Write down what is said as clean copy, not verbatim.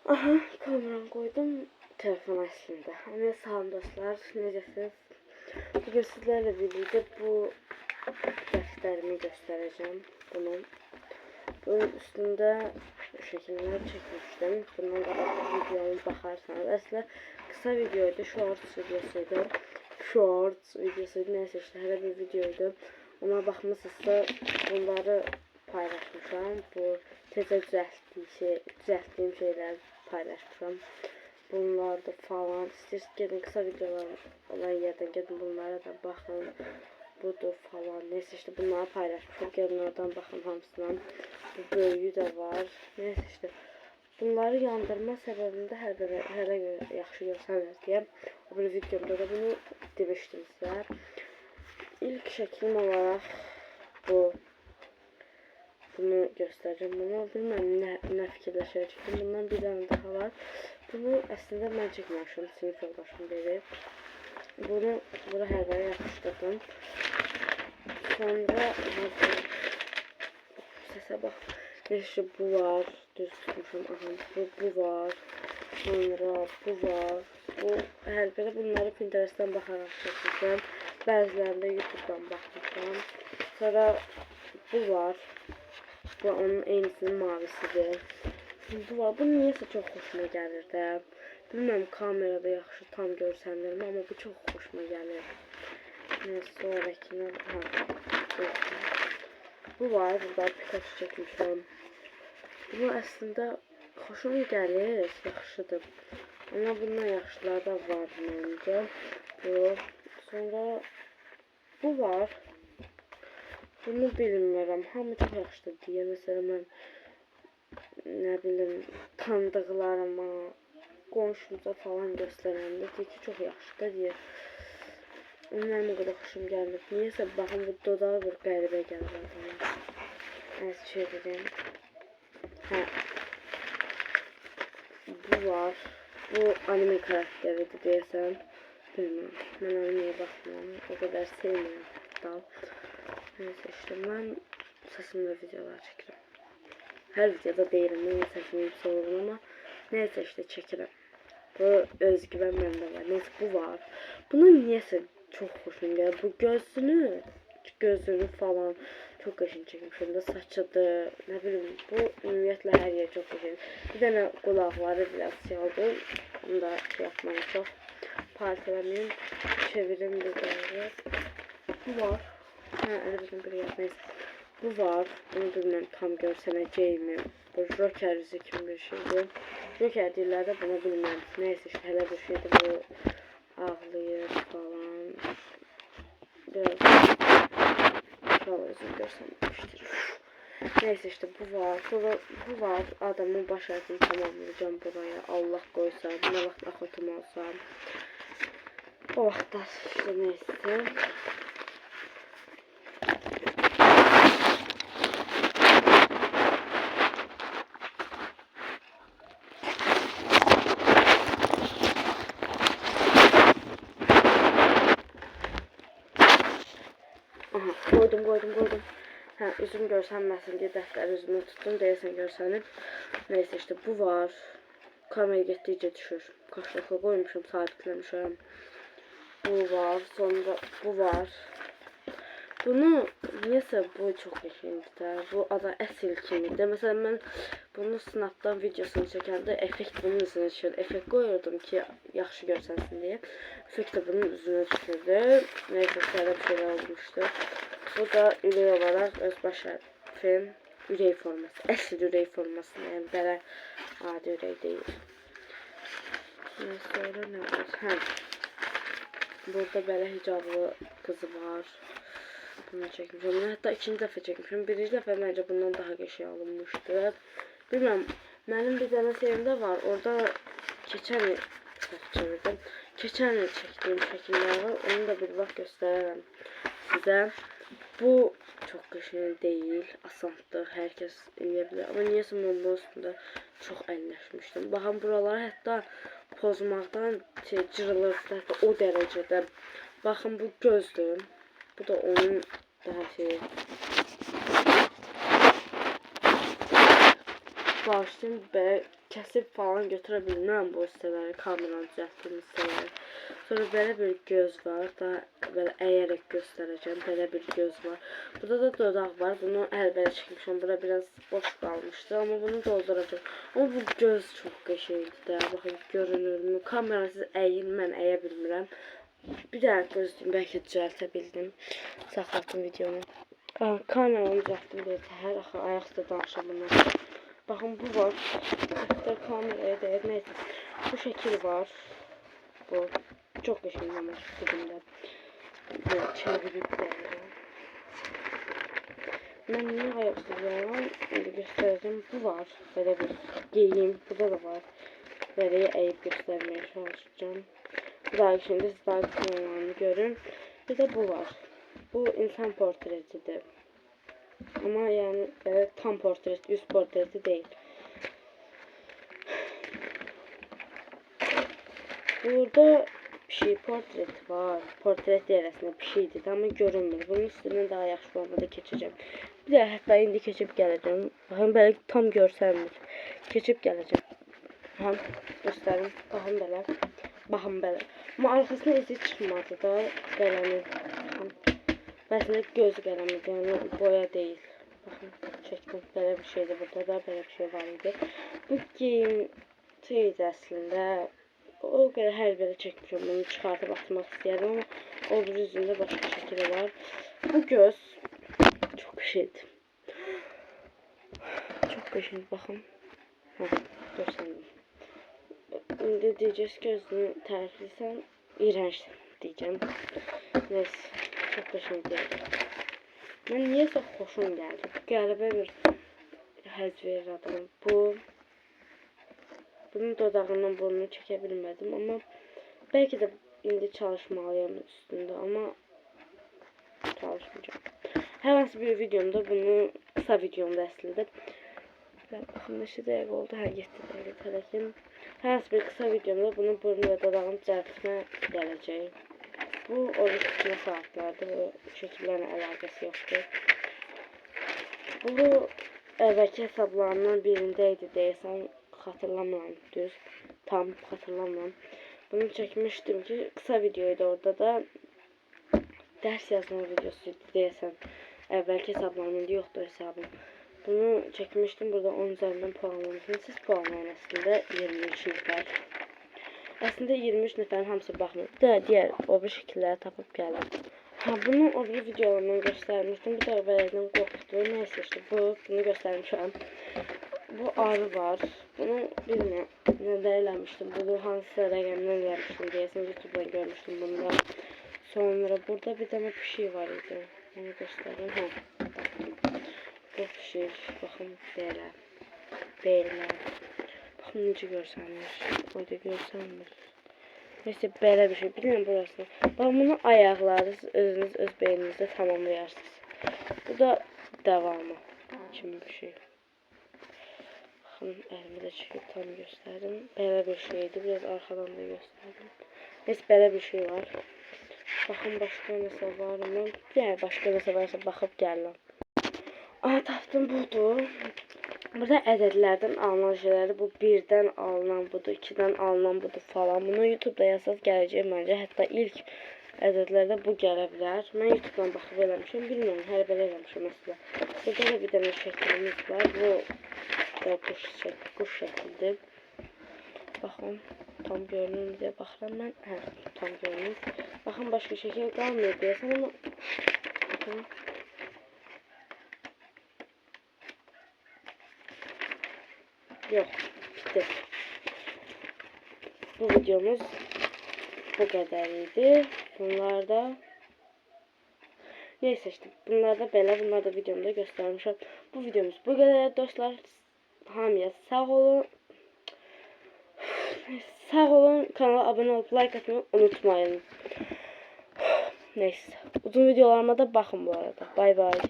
Aha, kameramı koydum telefon aslında. Ama salam dostlar, necəsiniz? Bugün sizlerle birlikte bu defterimi göstereceğim. Bunun üstünde şekiller çekmiştim. Bundan da videomu bakarsanız. Aslında kısa videoydu, shorts videosuydu. Neyse işte hele bir videoydu. Ona bakmışsınızsa bunları paylaşmışam. Bu tezə düzəltdiyim şeyler paylaşmışam. Bunlar da falan. İstəyirsiniz gedin kısa videolar olan yerden gedin bunlara da bakın. Budur falan. Neyse işte bunları paylaşmışam. Gelin oradan bakın hamısından. Bu böyüyü de var. Neyse işte bunları yandırma sebebinde hələ yaxşı görsəniz diye o bir videomda da bunu demiştim sizə. İlk şeklim olarak bunu göstereceğim. Bunu bilmem ne fikirləşəcəkdim. Bundan bir tane daha var. Bunu aslında mən çəkməmişəm. Sinif yoldaşım verib. Bunu bura hər yerə yapışdırdım. Sonra səsə bax. Neyse bu var. Düz tutmuşum. Aha, bu var. Sonra bu var. Bu hər biri bunları Pinterest'ten bakarak çəkmişəm. Bəzilərində YouTube'dan baxmışam. Sonra bu var. Bu onun eynisinin mavisidir. Bu var. Bu niyeyse çok hoşuma gəlir də. Bilmem kamerada yaxşı tam görsəndirmə, amma bu çok hoşuma gəlir. Sonrakine bu var. Burada Pikachu çəkmişəm. Bu aslında hoşuma gəlir, yaxşıdır. Ama bundan yaxşılar da var məncə. Bu. Sonra bu var. Bunu bilmirəm. Hamı çox yaxşıdır deyə. Məsələn mən nə bilim tanıdıqlarıma, qonşumuza falan göstərəndə deyir ki, çox yaxşıdır deyə. Mənim o qədər xoşum gəlmir. Niyəsə baxın bu dodağı bir qəribə gəlir adama. Az çevirim. Hə. Bu var. Bu anime karakteridir deyəsən. Bilmirəm. Mən animeye baxmıram. O qədər sevmirəm hatta. Neyse işte ben sesimle videolar çekiyorum. Her videoda değilim. Benim sesimi sorun ama neyse işte çekiyorum. Bu özgüven bende var. Neyse bu var. Bunun niyeyse çok hoşum geldi. Bu gözünü falan çok hoşum çekmişim. Saçıdı. Ne bileyim bu ümumiyyətlə her yer çok hoşum. Bir tane kulakları biraz şey oldu. Onu da şey yapmayın çok. Parçalamayayım. Çevirim bir daha. Bu var. Ha, öyle bir yer neyse. Bu var. Bunu bilmem tam görsənəcəyimi. Bu Joker yüzü kimi bir şeydir. Joker deyirlər də bunu bilmem. Neyse işte hele bir şeydir. Bu ağlayır falan. Biraz şöyle yüzünü görsənmişdir. Neyse işte bu var. Bu var. Adamın baş hərfini tamamlayacağım buraya. Allah koysa. Ne vaxt axotum olsa. O vaxtlar işte neyse. Koydum. Ha, üzüm görsənməsin diye dəftər üzümü tuttum deyəsən görsənib. Neyse işte bu var. Kameraya getdikcə düşür. Kaç dəfə qoymuşum, sabitləmişəm. Bu var. Sonra bu var. Bunu niyeyse bu çok qəşəngdir. Bu ada əsil kimidir. Mesela mən bunu sınavdan videosunu çəkəndə effekt bunun üzerine düşürdü. Effekt koyurdum ki yaxşı görsənsin diye. Effekt de bunun üzerine düşürdü. Neyse şöyle bir şeyler olmuştu. Bu da ürək olarak özbaş hərfim. Ürək forması. Əsl ürək forması. Yəni belə adi ürək deyil. Sonra ne var? Hə. Burada belə hicablı kızı var. Bunu çekmişim. Bunu hatta ikinci dəfə çekmişim. Birinci dəfə məncə bundan daha qəşəng alınmışdı. Bilmem. Mənim bir dənə sevimdə var. Orada keçən il çevirdim. Keçən il çəkdiyim şəkilləri onu da bir vaxt göstərərəm sizə. Bu çok qəşəng değil. Asandır. Herkes eləyə Ama niyeyse mən bunun üstündə çox əlləşmişdim. Baxın buralara hətta pozmaqdan cırılır. Hətta o dərəcədə. Baxın bu gözdür. Bu da onun daha şey. bağışlayın, belə kəsib falan götürə bilmirəm bu hissələri, kameranı düzəltdiyim hissələri. Sonra belə bir göz var, da belə əyərək göstərəcəm, belə bir göz var. Burada da dodaq var, bunu əlbələ çəkmişəm, bura biraz boş qalmışdı, amma bunu dolduracağım. Amma bu göz çox qəşəngdir də, baxın görünürmü? Kamerasız əyin, mən əyə bilmirəm. Bir daha gözlüyüm, bəlkə düzəltə bildim. Saxlatdım videonu. Kameranı düzəltdim bir təhər, axı ayaq üstə danışam bundan. Baxın bu var. Hatta kameraya deyir, neyse. Bu şəkil var. Bu çox qəşəng ama dibində. Bu çevirib deyirəm. Mən niyə ayaq üstə deyirəm? İndi göstərəcəm. Bu var. Belə bir geyim. Burada da var. Belə əyib göstərməyə çalışacağım. Bir daha şimdi siz daha kısımlarını görün. Bir de bu var. Bu insan portretidir. Ama yani evet, tam portret, yüz portreti değil. Burada bir şey portreti var. Portret yerəsinə bir şeydir ama görünmür. Bunun üstündən daha yaxşı formada keçəcəm. Bir de hətta indi keçib gələcəm. Baxın belə tam görsənmir. Keçib gələcəm. Həm göstərim. Baxın belə. Baxın belə. Amma arxasına izi çıxmadı da qələmi. Bəsində göz qələmidir, yəni boya deyil. Baxın, çəkdim. Belə bir şeydir burada da, belə bir şey var idi. Bu geyim şeydi əslində. O qədər hər belə çəkmişəm, bunu çıxartıp atmaq istəyərdim, amma o bir üzündə başqa şəkili var. Bu göz çox qəşəngdir. Çox qəşəng, baxın. Görsəndim. İndi deyəcəz gözünü tərifləyirsən, iğrəncdir deyəcəm. Neyse, çox qəşəng deyil. Mən niyəsə xoşum gəldi. Qəribə bir həzz verir adamı. Bunun dodağından burnunu çəkə bilmədim, amma bəlkə də indi çalışmalıyam üstündə, amma çalışmayacağım. Hər hansı bir videomda bunu, qısa videomda əslində. Baxın, neçə dəqiqə oldu, 7 dəqiqə tələkim. Hər hansı bir qısa videomda bunu burnu və dodağını düzəltmə gələcək. Bu oruç tutma saatlardır, bu şəkillərlə əlaqəsi yoxdur. Bu əvvəlki hesablarından birində idi deyəsən, xatırlamıram düz, tam xatırlamıram. Bunu çəkmişdim ki, qısa videoydu, orada da dərs yazma videosu deyəsən. Əvvəlki hesablarımda yoxdur hesabım. Bunu çəkmişdim, burada 10 üzərindən puanlamışım. Siz puanlayın əslində 23 nəfər. Əslində 23 nəfərin hamısı baxmır. Digər o bir şəkilləri tapıb gəlir. Bunu o bir videolarından göstərmişdim. Bir də əvvəldən qorxdu. Neyse işte bunu göstərmişəm. Bu arı var. Bunu bilmirəm. Nədə eləmişdim. Bunu hansısa rəqəmdən eləmişdim deyəsən. YouTube'dan görmüşdüm bunu da. Sonra burada bir dənə bir şey var idi. Onu göstərim. Bu şey, baxın belə. Belə. Baxın necə görsənmir. O da görsənmir. Neyse belə bir şey. Bilmem burası. Baxın bunu ayaqları özünüz öz beyninizdə tamamlayarsınız. Bu da devamı kimi bir şey. Baxın əlimi də çəkib tam göstərdim. Belə bir şeydir. Biraz arxadan da göstərdim. Neyse belə bir şey var. Baxın başqa nəsə var mı? Yəni başqa nəsə varsa baxıb gəlirəm. Tapdım budur. Burada ədədlərdən alınan şeyləri, bu 1-dən alınan budur, 2-dən alınan budur falan. Bunu YouTube'da yazsaz gələcək məncə. Hətta ilk ədədlərdə bu gələ bilər. Mən YouTube'dan baxıb eləmişim, bilmirəm, hər belə eləmişim məsələ. Burada da bir dənə şəklimiz var. Bu quş şəkildir. Baxın, tam görünür deyə baxıram mən. Tam görünür. Baxın, başqa şəkil qalmıyor deyəsən, amma baxın. Yok, bitti. Bu videomuz bu kadarıydı. Bunlarda neyse işte bunlarda belə, bunlar da videomda göstermişim. Bu videomuz bu kadar dostlar. Hamıya sağ olun. Sağ olun. Kanala abone olup like atmayı unutmayın. Neyse. Uzun videolarıma da bakın bu arada. Bay bay.